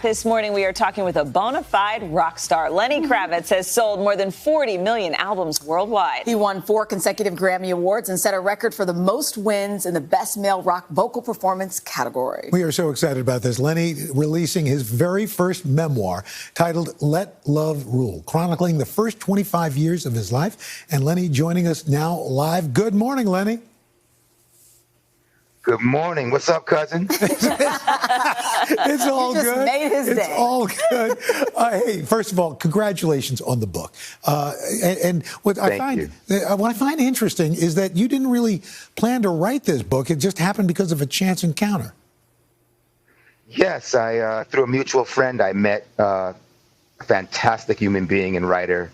This morning, we are talking with a bona fide rock star. Lenny Kravitz has sold more than 40 million albums worldwide. He won 4 consecutive Grammy Awards and set a record for the most wins in the Best Male Rock Vocal Performance category. We are so excited about this. Lenny releasing his very first memoir titled Let Love Rule, chronicling the first 25 years of his life. And Lenny joining us now live. Good morning, Lenny. Good morning. What's up, cousin? It's all You just good. made his It's day. all good. Hey, first of all, congratulations on the book. And what I find interesting is that you didn't really plan to write this book. It just happened because of a chance encounter. Yes, through a mutual friend, I met a fantastic human being and writer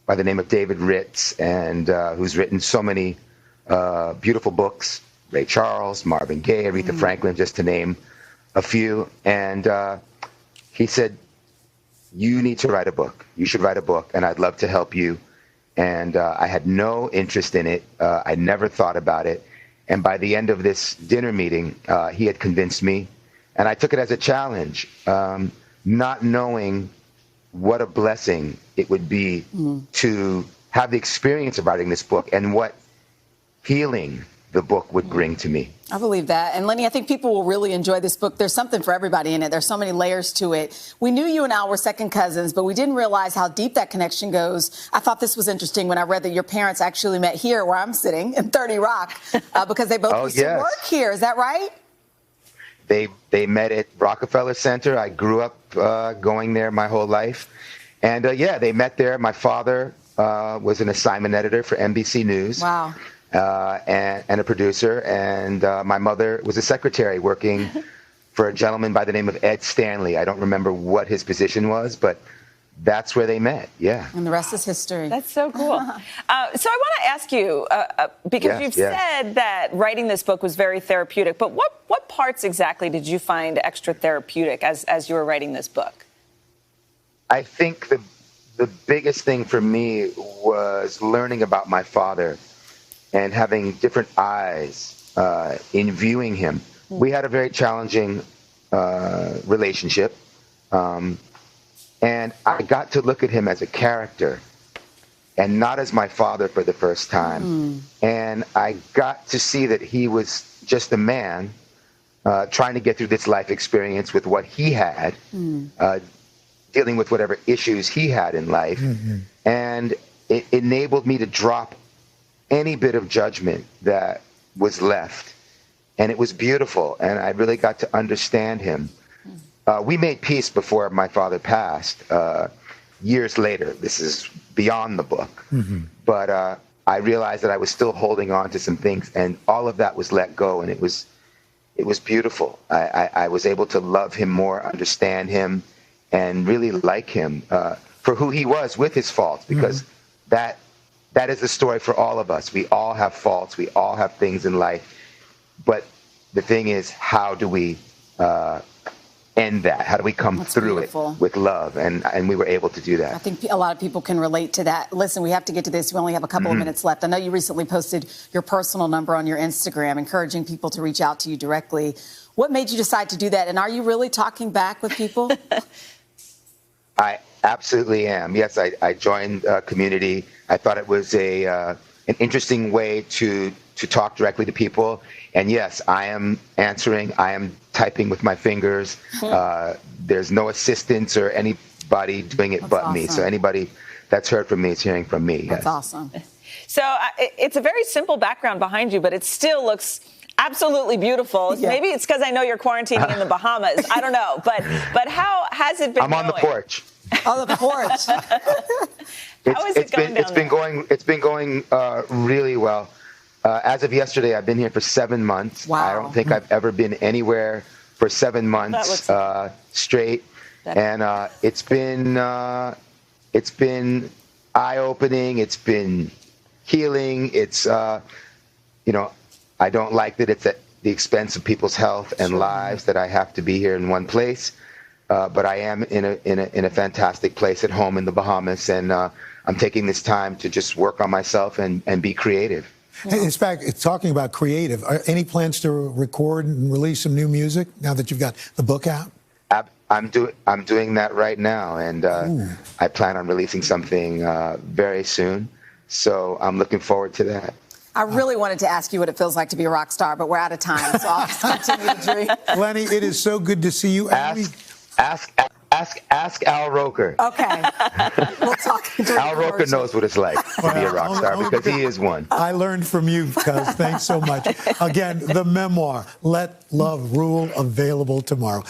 by the name of David Ritz, and who's written so many beautiful books. Ray Charles, Marvin Gaye, Aretha Franklin, just to name a few. And he said, you need to write a book. You should write a book, and I'd love to help you. And I had no interest in it. I never thought about it. And by the end of this dinner meeting, he had convinced me. And I took it as a challenge, not knowing what a blessing it would be to have the experience of writing this book and what healing the book would bring to me. I believe that. And Lenny, I think people will really enjoy this book. There's something for everybody in it. There's so many layers to it. We knew you and Al were second cousins, but we didn't realize how deep that connection goes. I thought this was interesting when I read that your parents actually met here where I'm sitting in 30 Rock because they both used to work here. Is that right? They met at Rockefeller Center. I grew up going there my whole life. And they met there. My father was an assignment editor for NBC News. Wow. And a producer, and my mother was a secretary working for a gentleman by the name of Ed Stanley. I don't remember what his position was, but that's where they met, yeah. And the rest is history. That's so cool. So I want to ask you, because you've said that writing this book was very therapeutic, but what parts exactly did you find extra therapeutic as you were writing this book? I think the biggest thing for me was learning about my father and having different eyes in viewing him. We had a very challenging relationship, and I got to look at him as a character and not as my father for the first time. And I got to see that he was just a man trying to get through this life experience with what he had, dealing with whatever issues he had in life. And it enabled me to drop any bit of judgment that was left. And it was beautiful. And I really got to understand him. We made peace before my father passed, years later. This is beyond the book. But I realized that I was still holding on to some things, and all of that was let go. And it was beautiful. I was able to love him more, understand him, and really like him for who he was with his faults, because that is the story for all of us. We all have faults. We all have things in life. But the thing is, how do we end that? How do we come through it with love? And we were able to do that. I think a lot of people can relate to that. Listen, we have to get to this. We only have a couple of minutes left. I know you recently posted your personal number on your Instagram, encouraging people to reach out to you directly. What made you decide to do that? And are you really talking back with people? I absolutely am. Yes, I joined a community. I thought it was an interesting way to talk directly to people. And yes, I am answering. I am typing with my fingers. There's no assistance or anybody doing it but me. So anybody that's heard from me is hearing from me. That's awesome. So it's a very simple background behind you, but it still looks absolutely beautiful. Yeah. Maybe it's because I know you're quarantining in the Bahamas. I don't know. But how has it been going? I'm on the porch. On the porch. It's been going really well. As of yesterday, I've been here for 7 months. Wow. I don't think I've ever been anywhere for 7 months straight. And it's been eye-opening. It's been healing. It's I don't like that it's at the expense of people's health and lives that I have to be here in one place. But I am in a fantastic place at home in the Bahamas, and I'm taking this time to just work on myself and be creative. Hey, in fact, it's talking about creative. Are any plans to record and release some new music now that you've got the book out? I'm doing that right now, and I plan on releasing something very soon. So I'm looking forward to that. I really wanted to ask you what it feels like to be a rock star, but we're out of time, so I'll just continue to dream. Lenny, it is so good to see you. Ask Al Roker. Okay. We'll talk. Al Roker knows what it's like to be a rock star because he is one. I learned from you, Cuz. Thanks so much. Again, the memoir, Let Love Rule, available tomorrow.